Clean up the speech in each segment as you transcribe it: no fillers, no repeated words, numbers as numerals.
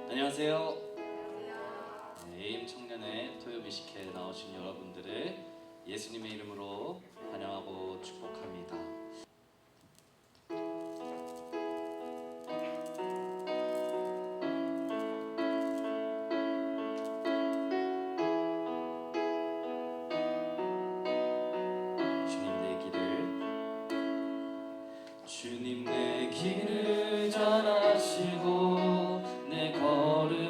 안녕하세요. 에임 청년의 토요미식회에 나오신 여러분들을 예수님의 이름으로 환영하고 축복합니다. 주님 내 길을 잘 아시고 내 걸음하시네.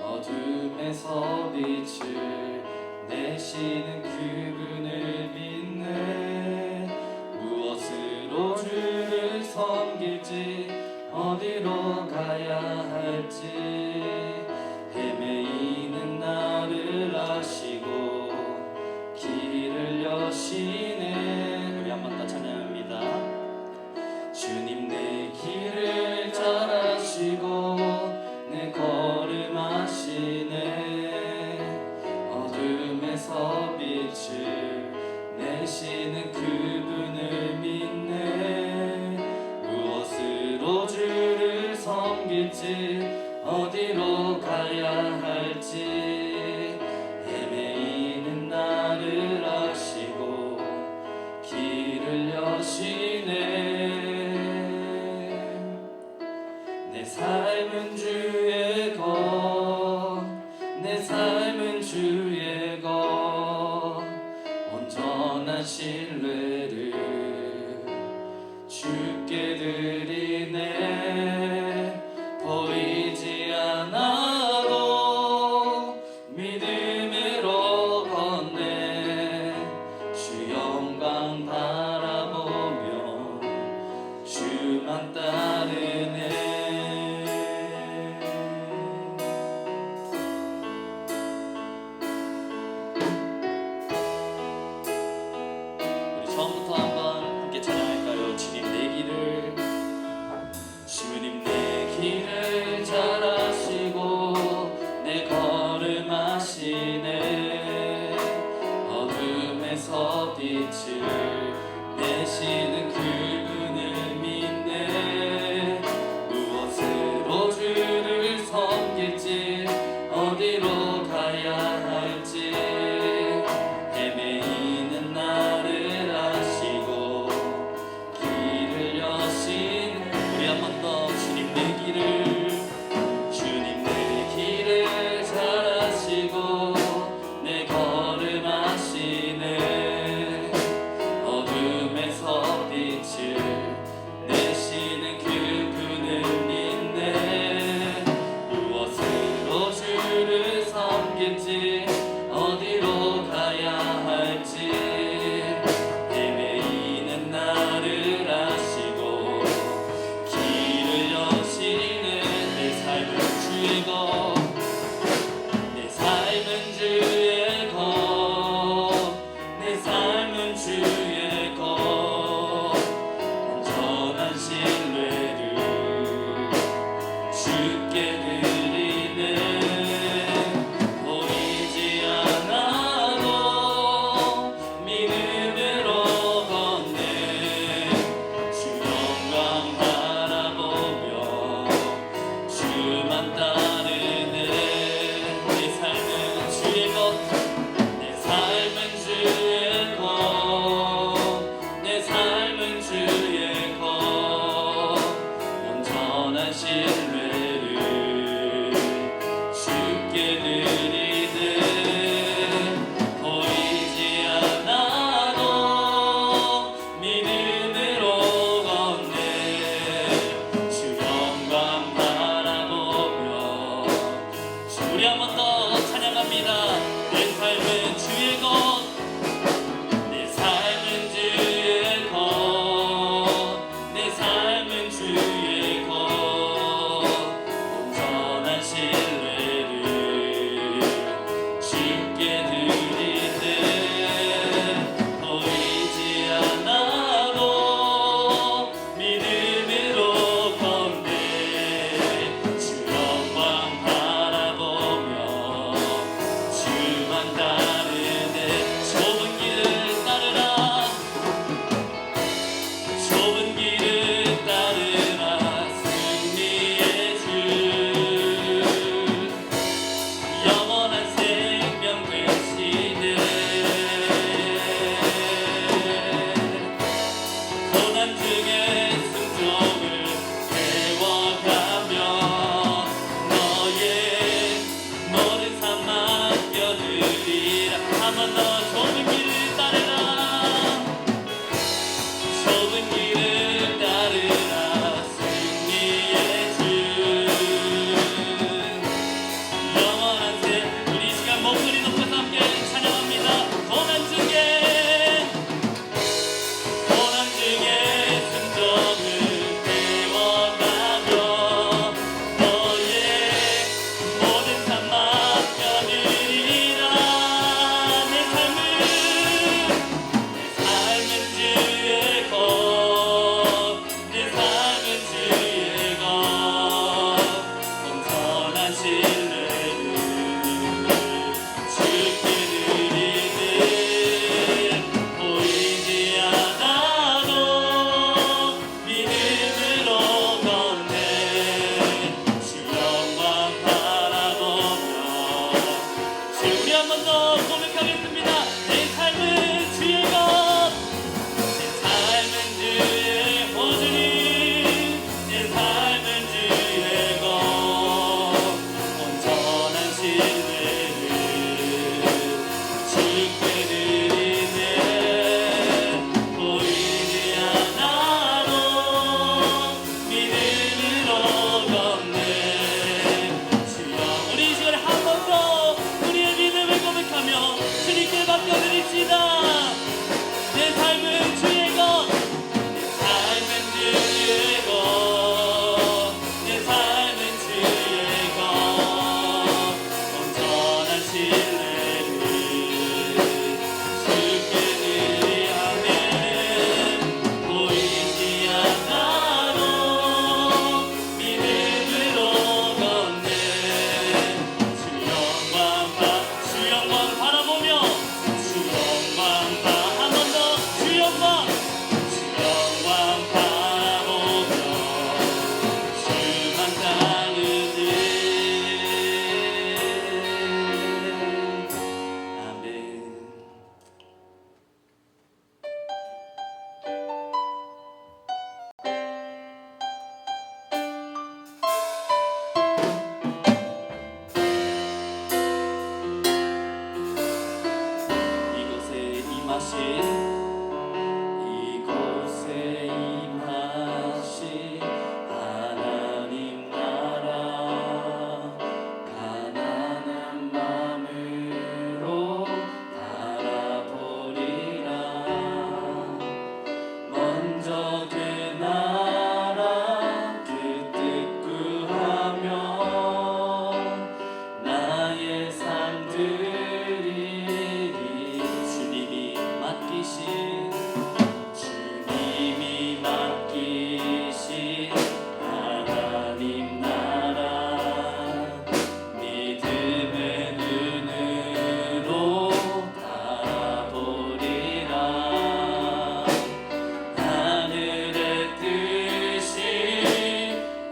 어둠에서 빛을 내시는 그분을 믿네. 무엇으로 주를 섬길지 어디로 가야 할지 헤매이는 나를 아시고 길을 여시네. 한번 더 찬양합니다. 주님 내 길을 잘 아시고 내 걸음하시네. 어둠에서 빛을 내시는 그분을 믿네. 무엇으로 주를 섬길지 어디로 가야 할지 헤매이는 나를 아시고 길을 여시네. 내 삶은 주의 것, 내 삶은 주의 것, 온전한 신뢰를 주께 드리네. 보이지 않아도 믿음으로 걷네. 주 영광 바라보며 주만 따르네. 우리 처음부터 한번 함께 찬양할까요? 주님 내 길을, 주님 내 길을 잘 아시고 내 걸음하시네. 어둠에서 빛을 내시는 그분을 믿네. 무엇으로 주를 섬길지 어디로 가야 할지 헤매이는 나를 아시고 길을 여신. 우리 한 번 더 주님 내 길을, 주님 내 길을 잘 아시고 내 걸음하시네. 어둠에서 빛을 내시는 그분을 믿네. 무엇으로 주를 섬길지 어디로 가야 할지 헤매이는 나를 아시고 길을 여시네. 내 삶은 주의 것, 내 삶은 주의 것, 내 삶은 주의 것, 온전한 신뢰를 주께 드리네. 보이지 않아도 믿음으로 걷네. 주 영광 바라보며 주만 따르네. 내 삶은 주의 것, 내 삶은 주의 것, 내 삶은 주의 것, 온전한 신뢰를 주께 드리네. 보이지 않아도 믿음으로 걷네. 주 영광 바라보며. 우리 한 번 더 찬양합니다. 내 삶은 주의 것, 내 삶은 주의 것, 좁은 길을 따르라 승리의 주 영원한 새 우리 이 시간 목소리 높여서 함께 찬양합니다. 고난 중에 순종을 배워가며 너의 모든 삶 맡겨드리라. 내 삶은 주의 것, 내 삶은 주의 것, 온전한 신뢰를 주께 드리는 보이지 않아도 믿음으로 걷네. 주 영광 바라보며 주 우리 한 번 더 고백하겠습니다. 내 삶은 주의 것, 내 삶은 주의 보증이, 내 삶은 주의 것, 온전한 신뢰를 주께 드리네. 보이지 않아도 믿음으로 걷네. 주여 우리 이 시간에 한 번 더 우리의 믿음을 고백하며 주님께 맡겨드립시다. 내 삶은 주의 것, 내 삶은 주의 것, 내 삶은 주의 것, 온전한 신뢰를 주께 드리네. 보이지 않아도 믿음으로 걷네. 주 영광 바라보며 주 영광 한 번 더 주 영광 바라보며 주만 따르네. 아멘. 이곳에 임하신 하나님 나라 가난한 마음으로 바라보리라. 먼저 그 나라 그 뜻 구하며 나의 삶 드리리. 주님이 맡기신 하나님 나라 믿음의 눈으로 바라보리라. 하늘의 뜻이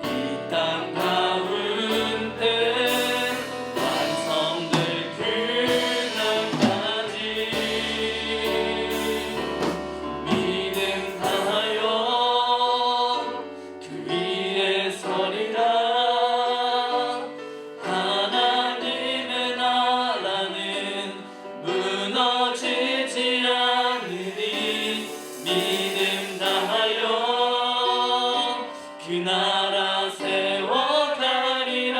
이 땅 가운데 완성될 그날까지 믿음 다하여 그 위에 서리라. 하나님의 나라는 무너지지 않으니 믿음 다하여 그 나라 세워가리라.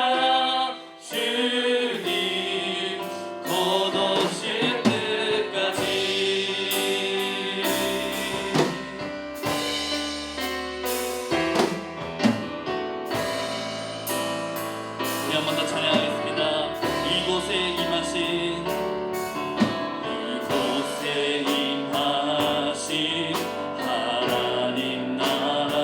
주님 곧 오실 때까지. 우리 한 번 더 찬양하겠습니다. 이곳에 임하신 하나님 나라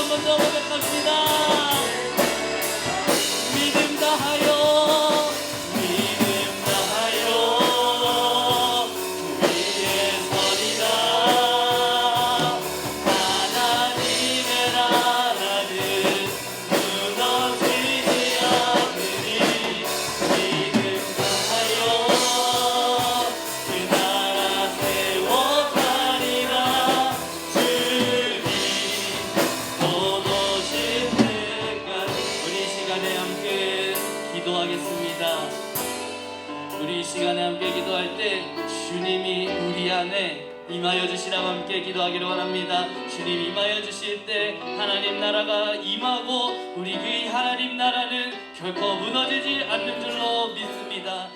한 번 더 고백합니다. 믿음 다하여 믿음 다하여 그 위에 서리라. 하나님의 나라는 무너지지 않으리. 믿음 다하여 그 나라 세워가리라. 주님 곧 오실 때까지. 우리 이 시간에 함께 기도하겠습니다. 우리 이 시간에 함께 기도할 때 주님이 우리 안에 임하여 주시라고 함께 기도하기를 원합니다. 주님 임하여 주실 때 하나님 나라가 임하고 우리 그 하나님 나라는 결코 무너지지 않는 줄로 믿습니다.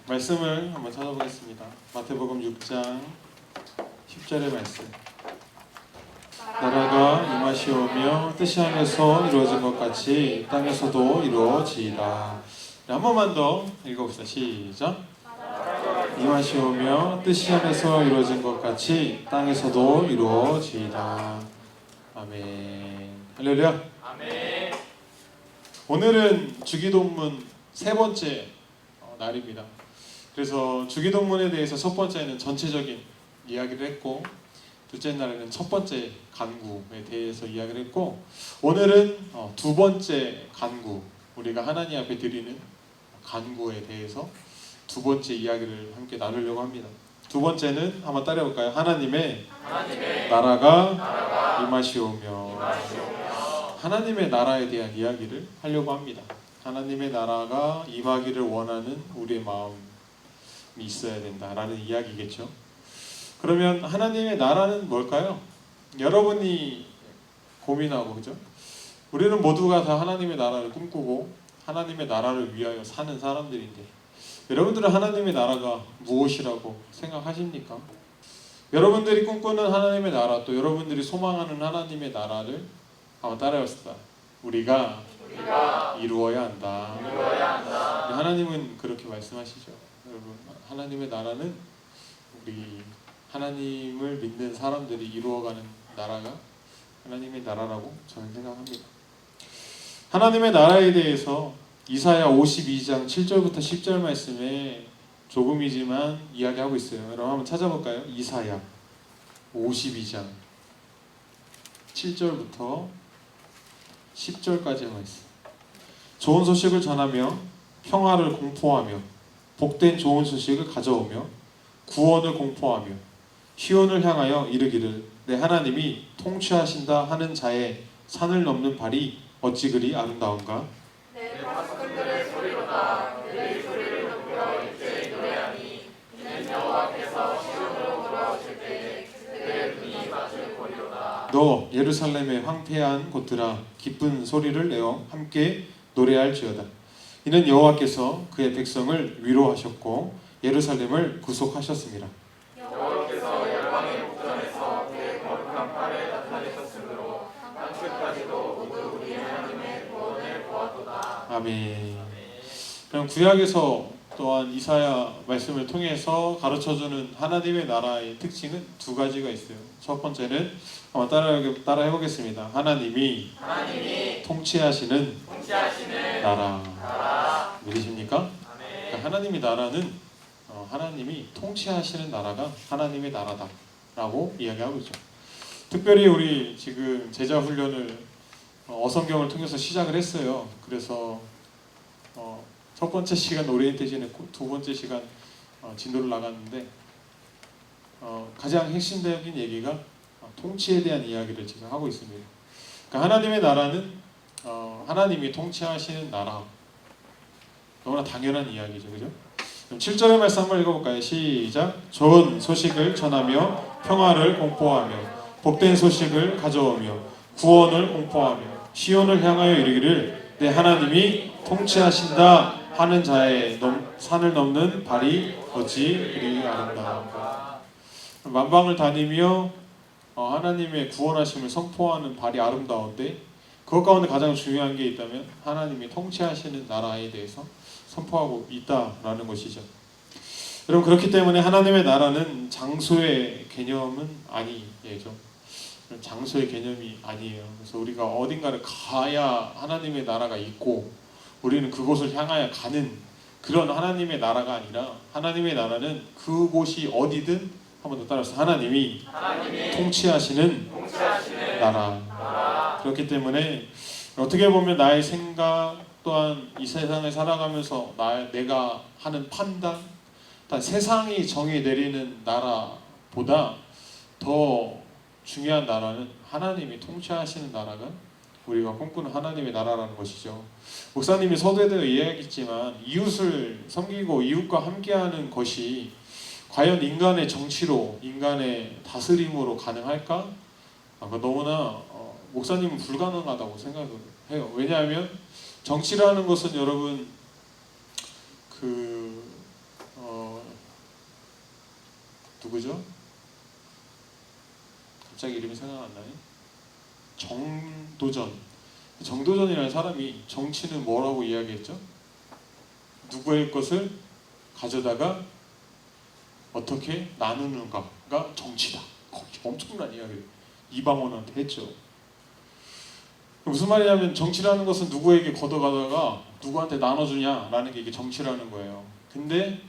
말씀을 한번 찾아보겠습니다. 마태복음 6장 10절의 말씀. 나라가 임하시오며 뜻이 하늘에서 이루어진 것 같이 땅에서도 이루어지이다. 한 번만 더 읽어봅시다. 시작. 임하시오며 뜻이 하늘에서 이루어진 것 같이 땅에서도 이루어지이다. 아멘. 할렐루야. 아멘. 오늘은 주기도문 세 번째 날입니다. 그래서 주기도문에 대해서 첫 번째는 전체적인 이야기를 했고, 둘째 날에는 첫 번째 간구에 대해서 이야기를 했고, 오늘은 두 번째 간구, 우리가 하나님 앞에 드리는 간구에 대해서 두 번째 이야기를 함께 나누려고 합니다. 두 번째는 한번 따라해볼까요? 하나님의 나라가 임하시오며. 하나님의 나라에 대한 이야기를 하려고 합니다. 하나님의 나라가 임하기를 원하는 우리의 마음이 있어야 된다라는 이야기겠죠. 그러면 하나님의 나라는 뭘까요? 여러분이 고민하고, 그죠? 우리는 모두가 다 하나님의 나라를 꿈꾸고 하나님의 나라를 위하여 사는 사람들인데, 여러분들은 하나님의 나라가 무엇이라고 생각하십니까? 여러분들이 꿈꾸는 하나님의 나라, 또 여러분들이 소망하는 하나님의 나라를 한번 따라해봅시다. 우리가 이루어야 한다. 하나님은 그렇게 말씀하시죠. 여러분, 하나님의 나라는 우리 하나님을 믿는 사람들이 이루어가는 나라가 하나님의 나라라고 저는 생각합니다. 하나님의 나라에 대해서 이사야 52장 7절부터 10절 말씀에 조금이지만 이야기하고 있어요. 여러분 한번 찾아볼까요? 이사야 52장 7절부터 10절까지의 말씀. 좋은 소식을 전하며 평화를 공포하며 복된 좋은 소식을 가져오며 구원을 공포하며 시온을 향하여 이르기를 내 하나님이 통치하신다 하는 자의 산을 넘는 발이 어찌 그리 아름다운가. 내 가축들의 소리로다. 그들의 소리를 높여 일제히 노래하니 이는 여호와께서 시온으로 돌아오실 때에 그들의 눈이 맞을 거리로다. 너 예루살렘의 황폐한 곳들아 기쁜 소리를 내어 함께 노래할지어다. 이는 여호와께서 그의 백성을 위로하셨고 예루살렘을 구속하셨습니다. 여호와께서 열방의 목전에서 그의 거룩한 팔에 나타내셨으므로 땅끝까지도 모두 우리 하나님의 구원을 보았도다. 아멘. 그럼 구약에서 또한 이사야 말씀을 통해서 가르쳐주는 하나님의 나라의 특징은 두 가지가 있어요. 첫 번째는 한번 따라 해보겠습니다. 하나님이 통치하시는 나라. 믿으십니까? 그러니까 하나님의 나라는 하나님이 통치하시는 나라가 하나님의 나라다라고 이야기하고 있죠. 특별히 우리 지금 제자 훈련을 어성경을 통해서 시작을 했어요. 그래서 첫 번째 시간 오리엔테이션 했고 두 번째 시간 진도를 나갔는데 가장 핵심적인 얘기가 통치에 대한 이야기를 지금 하고 있습니다. 그러니까 하나님의 나라는 하나님이 통치하시는 나라. 너무나 당연한 이야기죠, 그죠? 그럼 7절의 말씀 한번 읽어볼까요? 시작. 좋은 소식을 전하며 평화를 공포하며 복된 소식을 가져오며 구원을 공포하며 시온을 향하여 이르기를 내 하나님이 통치하신다 하는 자의 산을 넘는 발이 어찌 그리 아름다운가. 만방을 다니며 하나님의 구원하심을 선포하는 발이 아름다운데 그것 가운데 가장 중요한 게 있다면 하나님이 통치하시는 나라에 대해서 선포하고 있다라는 것이죠. 여러분, 그렇기 때문에 하나님의 나라는 장소의 개념은 아니죠. 장소의 개념이 아니에요. 그래서 우리가 어딘가를 가야 하나님의 나라가 있고 우리는 그곳을 향하여 가는 그런 하나님의 나라가 아니라 하나님의 나라는 그곳이 어디든 한번 더 따라서 하나님이 통치하시는 나라. 그렇기 때문에 어떻게 보면 나의 생각 또한 이 세상을 살아가면서 내가 하는 판단, 세상이 정의 내리는 나라보다 더 중요한 나라는 하나님이 통치하시는 나라가 우리가 꿈꾸는 하나님의 나라라는 것이죠. 목사님이 서두에도 이야기했지만 이웃을 섬기고 이웃과 함께하는 것이 과연 인간의 정치로, 인간의 다스림으로 가능할까? 너무나 목사님은 불가능하다고 생각을 해요. 왜냐하면 정치라는 것은 여러분 누구죠? 갑자기 이름이 생각 안 나요? 정도전이라는 사람이 정치는 뭐라고 이야기했죠? 누구의 것을 가져다가 어떻게 나누는가가 정치다. 엄청난 이야기를 이방원한테 했죠. 무슨 말이냐면 정치라는 것은 누구에게 걷어가다가 누구한테 나눠주냐라는 게 이게 정치라는 거예요. 근데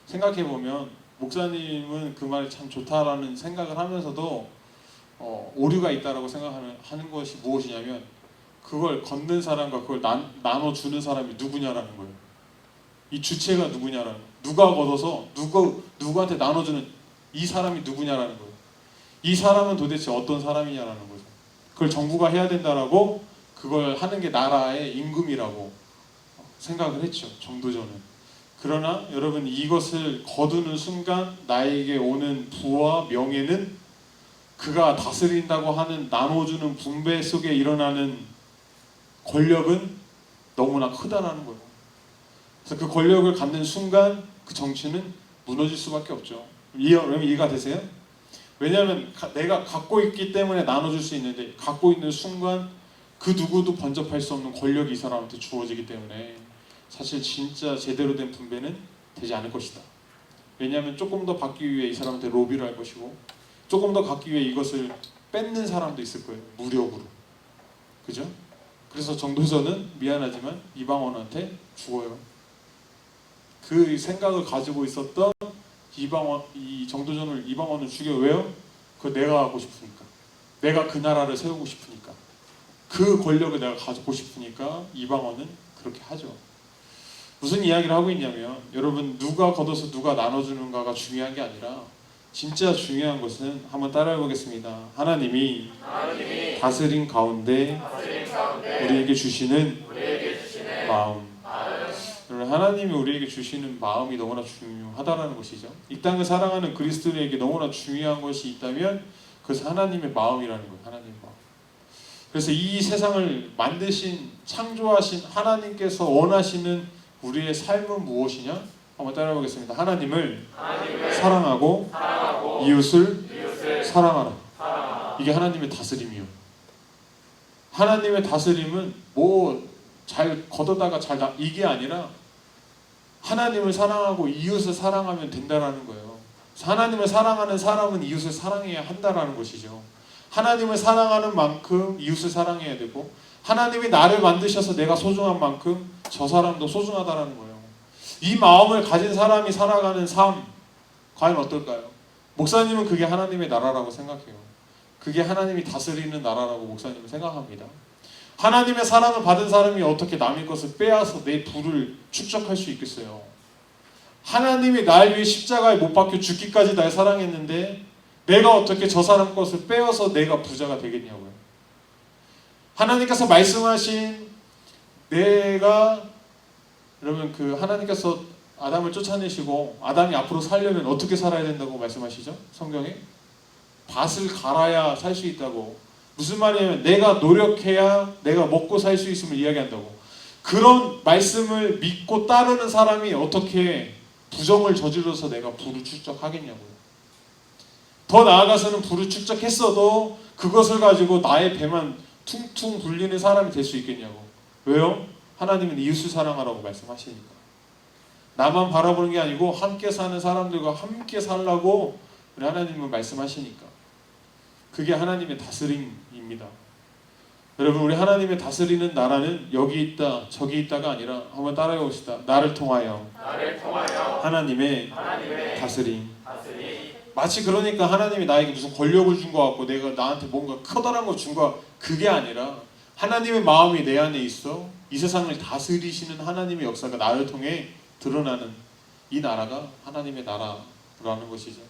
생각해보면 목사님은 그 말이 참 좋다라는 생각을 하면서도 오류가 있다라고 생각하는 것이 무엇이냐면 그걸 걷는 사람과 그걸 나눠주는 사람이 누구냐라는 거예요. 이 주체가 누구냐라는, 누가 걷어서 누구한테 나눠주는 이 사람이 누구냐라는 거예요. 이 사람은 도대체 어떤 사람이냐라는 거죠. 그걸 정부가 해야 된다라고 그걸 하는 게 나라의 임금이라고 생각을 했죠. 정도전은. 그러나 여러분, 이것을 거두는 순간 나에게 오는 부와 명예는 그가 다스린다고 하는 나눠주는 분배 속에 일어나는 권력은 너무나 크다라는 거예요. 그래서 그 권력을 갖는 순간 그 정치는 무너질 수밖에 없죠. 여러분 이해가 되세요? 왜냐하면 내가 갖고 있기 때문에 나눠줄 수 있는데 갖고 있는 순간 그 누구도 번접할 수 없는 권력이 이 사람한테 주어지기 때문에 사실 진짜 제대로 된 분배는 되지 않을 것이다. 왜냐하면 조금 더 받기 위해 이 사람한테 로비를 할 것이고 조금 더 갖기 위해 이것을 뺏는 사람도 있을 거예요. 무력으로. 그죠? 그래서 정도전은 미안하지만 이방원한테 죽어요. 그 생각을 가지고 있었던 이 정도전을 이방원을 죽여. 왜요? 그거 내가 하고 싶으니까. 내가 그 나라를 세우고 싶으니까. 그 권력을 내가 가지고 싶으니까 이방원은 그렇게 하죠. 무슨 이야기를 하고 있냐면 여러분, 누가 걷어서 누가 나눠주는가가 중요한 게 아니라 진짜 중요한 것은 한번 따라해 보겠습니다. 하나님이 다스림 가운데 우리에게 주시는 마음. 여러분, 하나님이 우리에게 주시는 마음이 너무나 중요하다라는 것이죠. 이 땅을 살아가는 그리스도인에게 너무나 중요한 것이 있다면 그것은 하나님의 마음이라는 거예요. 하나님의 마음. 그래서 이 세상을 만드신, 창조하신 하나님께서 원하시는 우리의 삶은 무엇이냐? 한번 따라해 보겠습니다. 하나님을 사랑하고 이웃을 사랑하라. 이게 하나님의 다스림이요. 하나님의 다스림은 뭐 잘 걷어다가 이게 아니라 하나님을 사랑하고 이웃을 사랑하면 된다라는 거예요. 하나님을 사랑하는 사람은 이웃을 사랑해야 한다라는 것이죠. 하나님을 사랑하는 만큼 이웃을 사랑해야 되고, 하나님이 나를 만드셔서 내가 소중한 만큼 저 사람도 소중하다라는 거예요. 이 마음을 가진 사람이 살아가는 삶, 과연 어떨까요? 목사님은 그게 하나님의 나라라고 생각해요. 그게 하나님이 다스리는 나라라고 목사님은 생각합니다. 하나님의 사랑을 받은 사람이 어떻게 남의 것을 빼앗아 내 부를 축적할 수 있겠어요? 하나님이 날 위해 십자가에 못 박혀 죽기까지 날 사랑했는데 내가 어떻게 저 사람 것을 빼앗아 내가 부자가 되겠냐고요. 하나님께서 말씀하신 여러분 그 하나님께서 아담을 쫓아내시고 아담이 앞으로 살려면 어떻게 살아야 된다고 말씀하시죠? 성경에 밭을 갈아야 살 수 있다고. 무슨 말이냐면 내가 노력해야 내가 먹고 살 수 있음을 이야기한다고. 그런 말씀을 믿고 따르는 사람이 어떻게 부정을 저질러서 내가 부를 축적하겠냐고요. 더 나아가서는 부를 축적했어도 그것을 가지고 나의 배만 퉁퉁 불리는 사람이 될 수 있겠냐고. 왜요? 하나님은 이웃을 사랑하라고 말씀하시니까. 나만 바라보는 게 아니고 함께 사는 사람들과 함께 살라고 우리 하나님은 말씀하시니까. 그게 하나님의 다스림입니다. 여러분, 우리 하나님의 다스리는 나라는 여기 있다 저기 있다가 아니라 한번 따라해 봅시다. 나를 통하여 하나님의 다스림. 마치 그러니까 하나님이 나에게 무슨 권력을 준 것 같고 내가 나한테 뭔가 커다란 걸 준 것, 그게 아니라 하나님의 마음이 내 안에 있어 이 세상을 다스리시는 하나님의 역사가 나를 통해 드러나는 이 나라가 하나님의 나라라는 것이죠.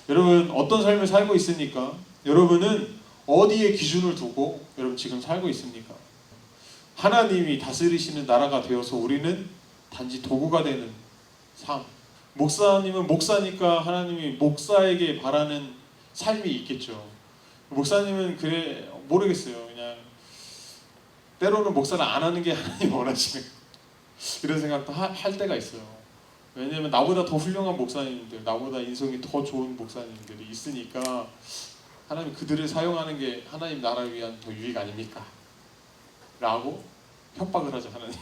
여러분, 어떤 삶을 살고 있습니까? 여러분은 어디에 기준을 두고 여러분 지금 살고 있습니까? 하나님이 다스리시는 나라가 되어서 우리는 단지 도구가 되는 삶. 목사님은 목사니까 하나님이 목사에게 바라는 삶이 있겠죠. 목사님은 그래 모르겠어요. 그냥 때로는 목사를 안 하는 게 하나님 원하시는 이런 생각도 할 때가 있어요. 왜냐하면 나보다 더 훌륭한 목사님들, 나보다 인성이 더 좋은 목사님들이 있으니까 하나님 그들을 사용하는 게 하나님 나라를 위한 더 유익 아닙니까? 라고 협박을 하죠, 하나님.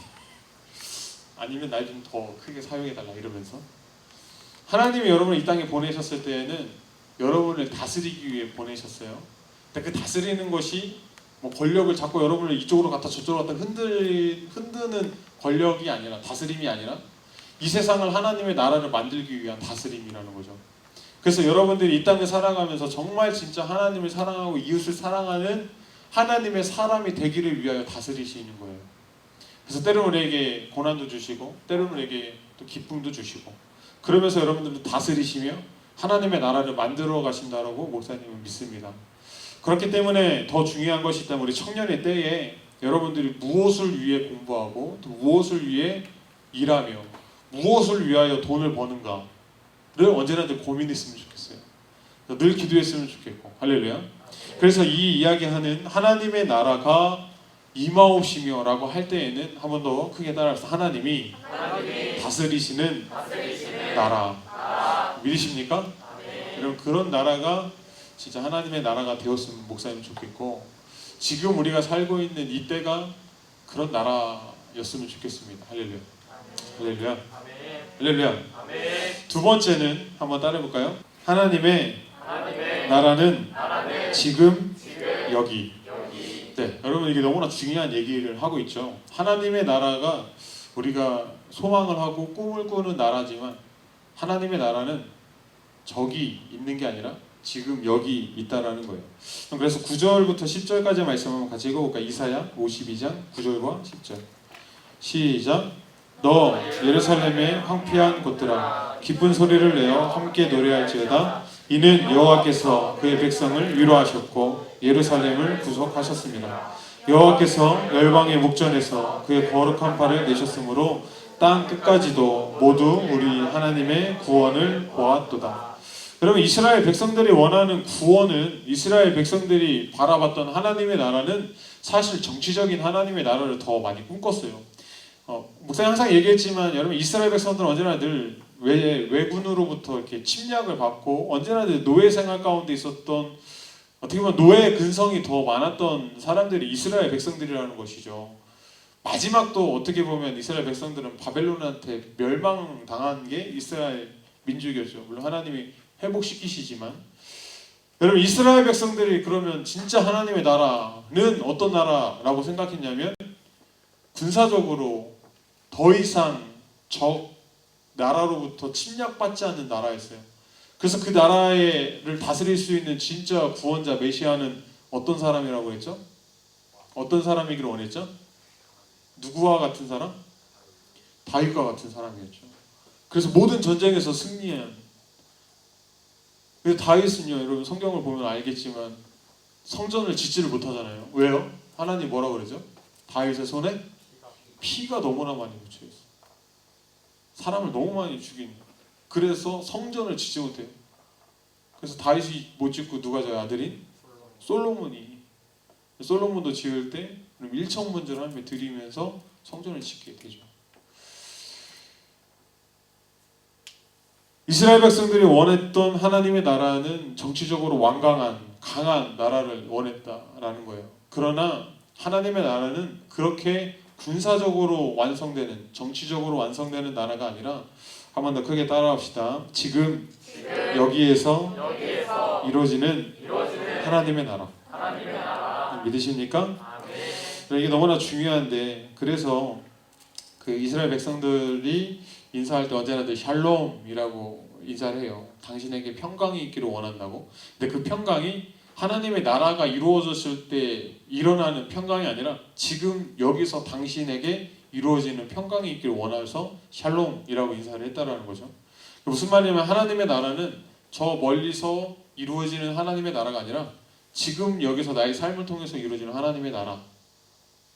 아니면 날 좀 더 크게 사용해달라 이러면서. 하나님이 여러분을 이 땅에 보내셨을 때에는 여러분을 다스리기 위해 보내셨어요. 근데 그 다스리는 것이 뭐 권력을 잡고 여러분을 이쪽으로 갔다 저쪽으로 갔다 흔드는 권력이 아니라, 다스림이 아니라 이 세상을 하나님의 나라를 만들기 위한 다스림이라는 거죠. 그래서 여러분들이 이 땅에 살아가면서 정말 진짜 하나님을 사랑하고 이웃을 사랑하는 하나님의 사람이 되기를 위하여 다스리시는 거예요. 그래서 때로는 우리에게 고난도 주시고 때로는 우리에게 또 기쁨도 주시고, 그러면서 여러분들을 다스리시며 하나님의 나라를 만들어 가신다라고 목사님은 믿습니다. 그렇기 때문에 더 중요한 것이 있다면 우리 청년의 때에 여러분들이 무엇을 위해 공부하고 또 무엇을 위해 일하며 무엇을 위하여 돈을 버는가를 언제나 늘 고민했으면 좋겠어요. 늘 기도했으면 좋겠고. 할렐루야. 그래서 이 이야기하는 하나님의 나라가 임하옵시며 라고 할 때에는 한 번 더 크게 따라서 하나님이 다스리시는 나라. 믿으십니까? 여러분, 그런 나라가 진짜 하나님의 나라가 되었으면 목사님 좋겠고, 지금 우리가 살고 있는 이때가 그런 나라였으면 좋겠습니다. 할렐루야. 할렐루야. 할렐루야. 두 번째는 한번 따라해볼까요? 하나님의 나라는 지금 여기. 네, 여러분, 이게 너무나 중요한 얘기를 하고 있죠. 하나님의 나라가 우리가 소망을 하고 꿈을 꾸는 나라지만 하나님의 나라는 저기 있는 게 아니라 지금 여기 있다라는 거예요. 그래서 9절부터 10절까지 말씀 한번 같이 읽어볼까요? 이사야 52장 9절과 10절. 시작. 너 예루살렘의 황폐한 곳들아, 기쁜 소리를 내어 함께 노래할지어다. 이는 여호와께서 그의 백성을 위로하셨고 예루살렘을 구속하셨습니다. 여호와께서 열방의 목전에서 그의 거룩한 팔을 내셨으므로 땅 끝까지도 모두 우리 하나님의 구원을 보았도다. 여러분, 이스라엘 백성들이 원하는 구원은, 이스라엘 백성들이 바라봤던 하나님의 나라는 사실 정치적인 하나님의 나라를 더 많이 꿈꿨어요. 목사님 항상 얘기했지만 여러분, 이스라엘 백성들은 언제나 늘 외군으로부터 이렇게 침략을 받고 언제나 늘 노예 생활 가운데 있었던, 어떻게 보면 노예 근성이 더 많았던 사람들이 이스라엘 백성들이라는 것이죠. 마지막도 어떻게 보면 이스라엘 백성들은 바벨론한테 멸망당한 게 이스라엘 민족이었죠. 물론 하나님이 회복시키시지만, 여러분 이스라엘 백성들이 그러면 진짜 하나님의 나라는 어떤 나라라고 생각했냐면 군사적으로 더 이상 적 나라로부터 침략받지 않는 나라였어요. 그래서 그 나라를 다스릴 수 있는 진짜 구원자 메시아는 어떤 사람이라고 했죠? 어떤 사람이기를 원했죠? 누구와 같은 사람? 다윗과 같은 사람이었죠. 그래서 모든 전쟁에서 승리한. 그래서 다윗은요, 여러분 성경을 보면 알겠지만 성전을 짓지를 못하잖아요. 왜요? 하나님 뭐라 그러죠? 다윗의 손에 피가 너무나 많이 묻혀 있어. 사람을 너무 많이 죽인. 그래서 성전을 짓지 못해요. 그래서 다윗이 못 짓고 누가 져요? 아들인 솔로몬이. 솔로몬도 지을 때 일천문제를 하나님에 드리면서 성전을 짓게 되죠. 이스라엘 백성들이 원했던 하나님의 나라는 정치적으로 완강한 강한 나라를 원했다라는 거예요. 그러나 하나님의 나라는 그렇게 군사적으로 완성되는, 정치적으로 완성되는 나라가 아니라, 한 번 더 크게 따라합시다. 지금 여기에서 이루어지는 하나님의 나라. 믿으십니까? 이게 너무나 중요한데, 그래서 그 이스라엘 백성들이 인사할 때 언제나 늘 샬롬이라고 인사를 해요. 당신에게 평강이 있기를 원한다고. 근데 그 평강이 하나님의 나라가 이루어졌을 때 일어나는 평강이 아니라 지금 여기서 당신에게 이루어지는 평강이 있기를 원해서 샬롬이라고 인사를 했다라는 거죠. 무슨 말이냐면 하나님의 나라는 저 멀리서 이루어지는 하나님의 나라가 아니라 지금 여기서 나의 삶을 통해서 이루어지는 하나님의 나라.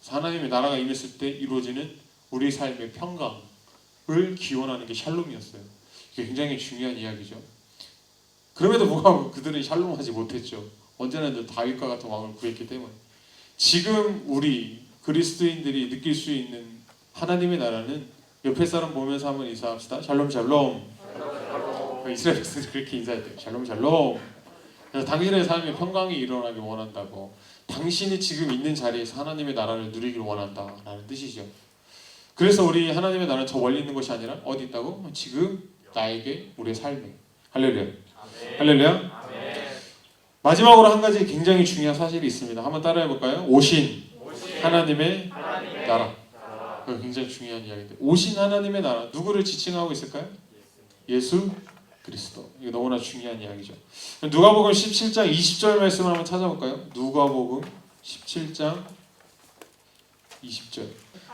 하나님의 나라가 임했을 때 이루어지는 우리 삶의 평강을 기원하는 게 샬롬이었어요. 이게 굉장히 중요한 이야기죠. 그럼에도 불구하고 그들은 샬롬하지 못했죠. 언제나 늘 다윗과 같은 왕을 구했기 때문에. 지금 우리 그리스도인들이 느낄 수 있는 하나님의 나라는, 옆에 사람 보면서 한번 인사합시다. 샬롬 샬롬. 이스라엘 백성들이 그렇게 인사했대요. 샬롬 샬롬. 그래서 당신의 삶에 평강이 일어나길 원한다고. 당신이 지금 있는 자리에서 하나님의 나라를 누리길 원한다라는 뜻이죠. 그래서 우리 하나님의 나라는 저 멀리 있는 것이 아니라 어디 있다고? 지금 나에게, 우리의 삶에. 할렐루야. 할렐루야. 마지막으로 한 가지 굉장히 중요한 사실이 있습니다. 한번 따라해 볼까요? 오신 하나님의 나라. 굉장히 중요한 이야기인데, 오신 하나님의 나라, 누구를 지칭하고 있을까요? 예수 그리스도. 이거 너무나 중요한 이야기죠. 누가복음 17장 20절 말씀을 한번 찾아볼까요? 누가복음 17장 20절.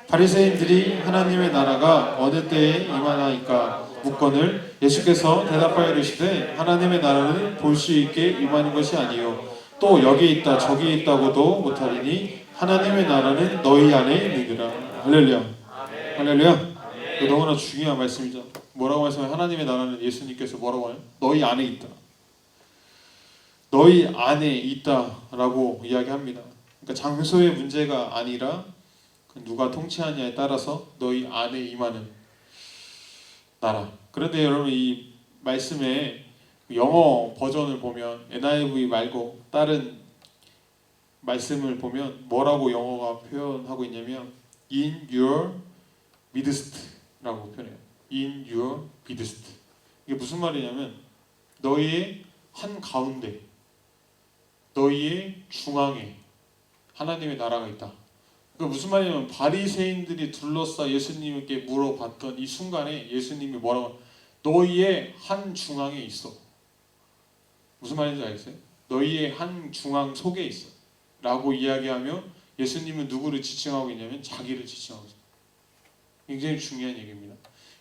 바리새인들이 하나님의 나라가 어느 때에 임하나이까 묻거늘 예수께서 대답하여 이르시되 하나님의 나라는 볼 수 있게 임하는 것이 아니요 또 여기 있다 저기 있다고도 못하리니 하나님의 나라는 너희 안에 있느니라. 할렐루야. 할렐루야. 이거 너무나 중요한 말씀이죠. 뭐라고 말씀해요? 하나님의 나라는 예수님께서 뭐라고 해요? 너희 안에 있다. 너희 안에 있다라고 이야기합니다. 그러니까 장소의 문제가 아니라 누가 통치하냐에 따라서 너희 안에 임하는 나라. 그런데 여러분 이 말씀의 영어 버전을 보면 NIV 말고 다른 말씀을 보면 뭐라고 영어가 표현하고 있냐면 in your midst라고 표현해요. in your midst. 이게 무슨 말이냐면 너희의 한 가운데, 너희의 중앙에 하나님의 나라가 있다. 그러니까 무슨 말이냐면 바리새인들이 둘러싸 예수님께 물어봤던 이 순간에 예수님이 뭐라고, 너희의 한 중앙에 있어. 무슨 말인지 알겠어요? 너희의 한 중앙 속에 있어 라고 이야기하며 예수님은 누구를 지칭하고 있냐면 자기를 지칭하고 있어요. 굉장히 중요한 얘기입니다.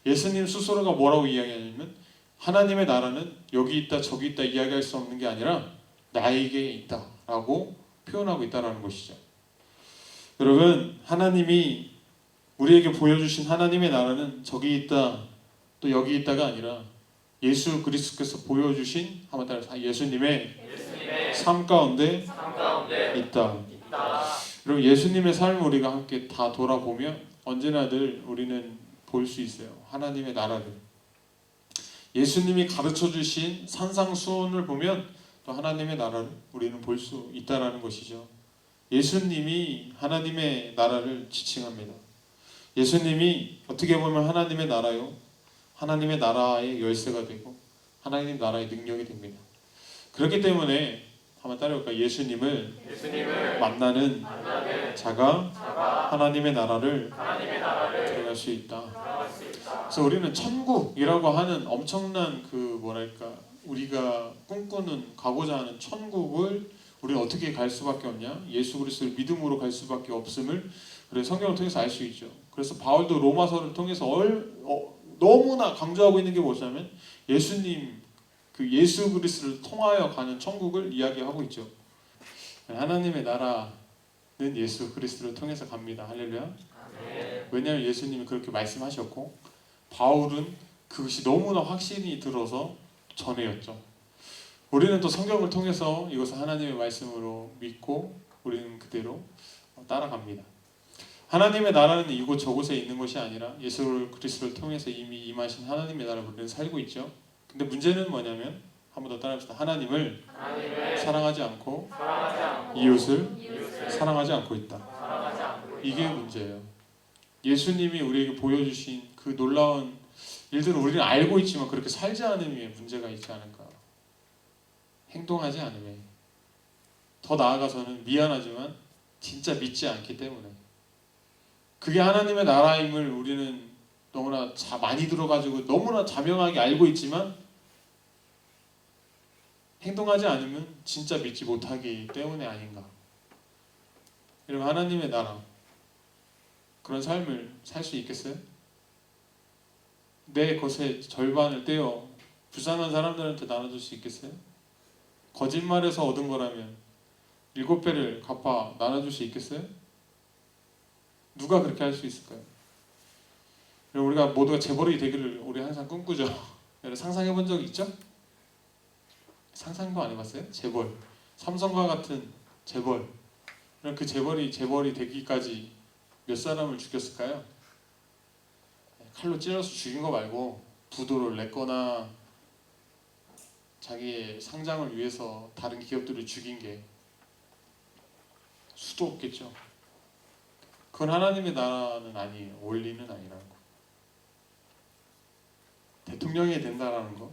예수님 스스로가 뭐라고 이야기하냐면 하나님의 나라는 여기 있다 저기 있다 이야기할 수 없는 게 아니라 나에게 있다 라고 표현하고 있다는 것이죠. 여러분, 하나님이 우리에게 보여주신 하나님의 나라는 저기 있다 또 여기 있다가 아니라 예수 그리스도께서 보여주신, 한번 따라서 예수님의 삶 가운데 있다. 여러분, 예수님의 삶을 우리가 함께 다 돌아보면 언제나 늘 우리는 볼 수 있어요. 하나님의 나라를. 예수님이 가르쳐 주신 산상수훈을 보면 또 하나님의 나라를 우리는 볼 수 있다라는 것이죠. 예수님이 하나님의 나라를 지칭합니다. 예수님이 어떻게 보면 하나님의 나라요, 하나님의 나라의 열쇠가 되고 하나님 나라의 능력이 됩니다. 그렇기 때문에 한번 따라해볼까요? 예수님을 만나는 자가 하나님의 나라를 들어갈 수 있다. 그래서 우리는 천국이라고 하는 엄청난 그 뭐랄까, 우리가 꿈꾸는, 가고자 하는 천국을 우리는 어떻게 갈 수밖에 없냐? 예수 그리스도를 믿음으로 갈 수밖에 없음을 우리 성경을 통해서 알 수 있죠. 그래서 바울도 로마서를 통해서 너무나 강조하고 있는 게 뭐냐면 예수님, 그 예수 그리스도를 통하여 가는 천국을 이야기하고 있죠. 하나님의 나라는 예수 그리스도를 통해서 갑니다. 할렐루야. 왜냐하면 예수님이 그렇게 말씀하셨고 바울은 그것이 너무나 확신이 들어서 전해였죠. 우리는 또 성경을 통해서 이것을 하나님의 말씀으로 믿고 우리는 그대로 따라갑니다. 하나님의 나라는 이곳 저곳에 있는 것이 아니라 예수 그리스도를 통해서 이미 임하신 하나님의 나라를 우리는 살고 있죠. 근데 문제는 뭐냐면, 한 번 더 따라합시다. 하나님을 사랑하지 않고 이웃을 사랑하지 않고 있다. 이게 문제예요. 예수님이 우리에게 보여주신 그 놀라운 일들은 우리는 알고 있지만 그렇게 살지 않음에 문제가 있지 않을까. 행동하지 않음에. 더 나아가서는 미안하지만 진짜 믿지 않기 때문에. 그게 하나님의 나라임을 우리는 너무나 많이 들어가지고 너무나 자명하게 알고 있지만 행동하지 않으면 진짜 믿지 못하기 때문에 아닌가. 여러분, 하나님의 나라, 그런 삶을 살 수 있겠어요? 내 것의 절반을 떼어 불쌍한 사람들한테 나눠줄 수 있겠어요? 거짓말해서 얻은 거라면 7배를 갚아 나눠줄 수 있겠어요? 누가 그렇게 할 수 있을까요? 우리가 모두가 재벌이 되기를 우리 항상 꿈꾸죠. 여러분 상상해 본 적 있죠? 상상도 안 해봤어요? 재벌, 삼성과 같은 재벌. 그 재벌이 되기까지 몇 사람을 죽였을까요? 칼로 찔러서 죽인 거 말고 부도를 냈거나 자기의 상장을 위해서 다른 기업들을 죽인 게 수도 없겠죠. 그건 하나님의 나라는 아니에요. 원리는 아니라고. 대통령이 된다라는 거,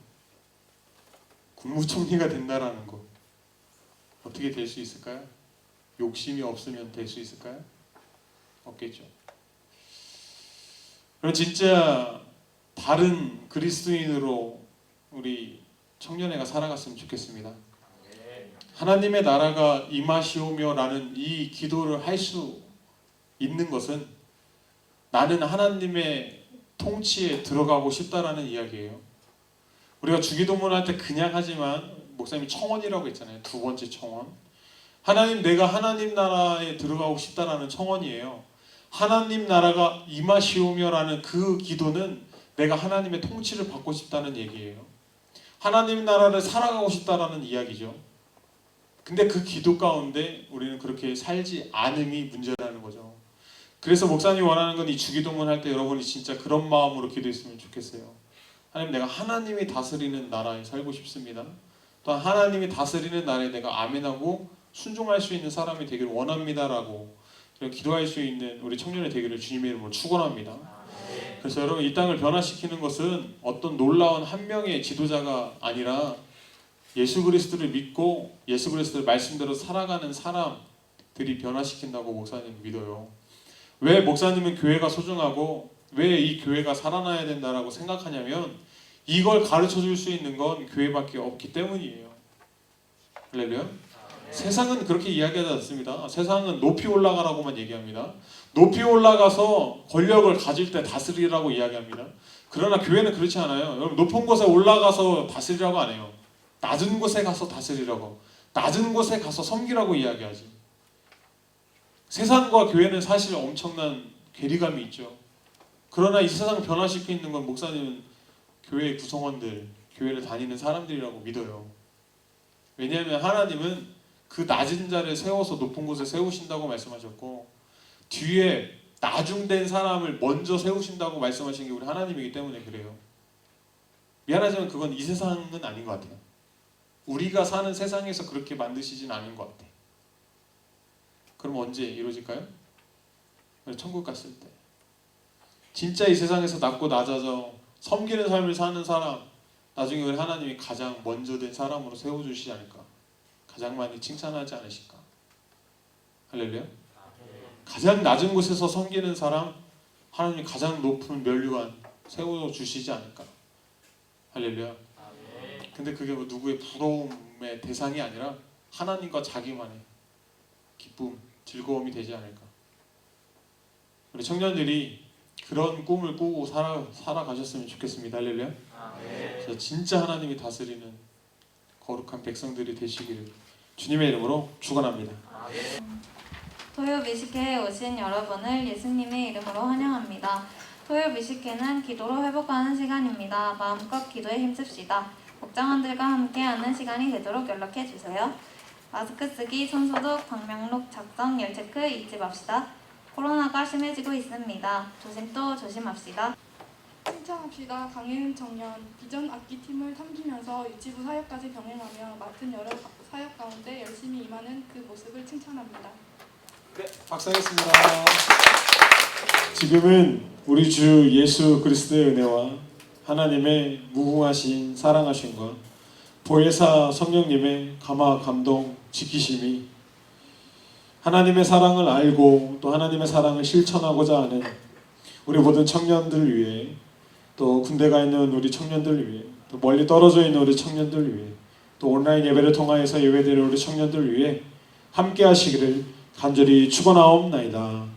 국무총리가 된다라는 거, 어떻게 될 수 있을까요? 욕심이 없으면 될 수 있을까요? 없겠죠. 그럼 진짜 바른 그리스도인으로 우리 청년회가 살아갔으면 좋겠습니다. 하나님의 나라가 임하시오며라는 이 기도를 할 수 있는 것은 나는 하나님의 통치에 들어가고 싶다라는 이야기예요. 우리가 주기도문 할 때 그냥 하지만 목사님이 청원이라고 했잖아요. 두 번째 청원. 하나님, 내가 하나님 나라에 들어가고 싶다라는 청원이에요. 하나님 나라가 임하시오며라는 그 기도는 내가 하나님의 통치를 받고 싶다는 얘기예요. 하나님 나라를 살아가고 싶다라는 이야기죠. 근데 그 기도 가운데 우리는 그렇게 살지 않음이 문제라는 거죠. 그래서 목사님이 원하는 건 이 주기도문 할 때 여러분이 진짜 그런 마음으로 기도했으면 좋겠어요. 하나님, 내가 하나님이 다스리는 나라에 살고 싶습니다. 또한 하나님이 다스리는 나라에 내가 아멘하고 순종할 수 있는 사람이 되기를 원합니다라고 기도할 수 있는 우리 청년이 되기를 주님의 이름으로 축원합니다. 그래서 여러분, 이 땅을 변화시키는 것은 어떤 놀라운 한 명의 지도자가 아니라 예수 그리스도를 믿고 예수 그리스도의 말씀대로 살아가는 사람들이 변화시킨다고 목사님 믿어요. 왜 목사님은 교회가 소중하고 왜 이 교회가 살아나야 된다라고 생각하냐면 이걸 가르쳐 줄 수 있는 건 교회밖에 없기 때문이에요. 할렐루야. 세상은 그렇게 이야기하지 않습니다. 세상은 높이 올라가라고만 얘기합니다. 높이 올라가서 권력을 가질 때 다스리라고 이야기합니다. 그러나 교회는 그렇지 않아요. 여러분, 높은 곳에 올라가서 다스리라고 안 해요. 낮은 곳에 가서 다스리라고, 낮은 곳에 가서 섬기라고 이야기하지. 세상과 교회는 사실 엄청난 괴리감이 있죠. 그러나 이 세상을 변화시키는 건 목사님은 교회의 구성원들, 교회를 다니는 사람들이라고 믿어요. 왜냐하면 하나님은 그 낮은 자를 세워서 높은 곳에 세우신다고 말씀하셨고 뒤에 나중된 사람을 먼저 세우신다고 말씀하신 게 우리 하나님이기 때문에 그래요. 미안하지만 그건 이 세상은 아닌 것 같아요. 우리가 사는 세상에서 그렇게 만드시진 않은 것 같아요. 그럼 언제 이루어질까요? 천국 갔을 때. 진짜 이 세상에서 낮고 낮아져 섬기는 삶을 사는 사람, 나중에 우리 하나님이 가장 먼저 된 사람으로 세워주시지 않을까? 가장 많이 칭찬하지 않으실까? 할렐루야. 가장 낮은 곳에서 섬기는 사람, 하나님이 가장 높은 면류관 세워주시지 않을까? 할렐루야. 근데 그게 뭐 누구의 부러움의 대상이 아니라 하나님과 자기만의 기쁨, 즐거움이 되지 않을까? 우리 청년들이 그런 꿈을 꾸고 살아가셨으면 좋겠습니다. 할렐루야. 그래서 진짜 하나님이 다스리는 거룩한 백성들이 되시기를 주님의 이름으로 축원합니다. 토요 미식회에 오신 여러분을 예수님의 이름으로 환영합니다. 토요 미식회는 기도로 회복하는 시간입니다. 마음껏 기도에 힘씁시다. 목장원들과 함께하는 시간이 되도록 연락해주세요. 마스크 쓰기, 손소독, 방명록 작성, 열체크 잊지 맙시다. 코로나가 심해지고 있습니다. 조심 또 조심합시다. 칭찬합시다. 강혜은 청년, 비전 악기팀을 섬기면서 유치부 사역까지 병행하며 맡은 여러 사역 가운데 열심히 임하는 그 모습을 칭찬합니다. 네, 박수하겠습니다. 지금은 우리 주 예수 그리스도의 은혜와 하나님의 무궁하신 사랑하심과 보혜사 성령님의 감화 감동 지키심이 하나님의 사랑을 알고 또 하나님의 사랑을 실천하고자 하는 우리 모든 청년들 위해, 또 군대 가 있는 우리 청년들 위해, 또 멀리 떨어져 있는 우리 청년들 위해, 또 온라인 예배를 통하여서 예배드리는 우리 청년들 위해 함께 하시기를 간절히 축원하옵나이다.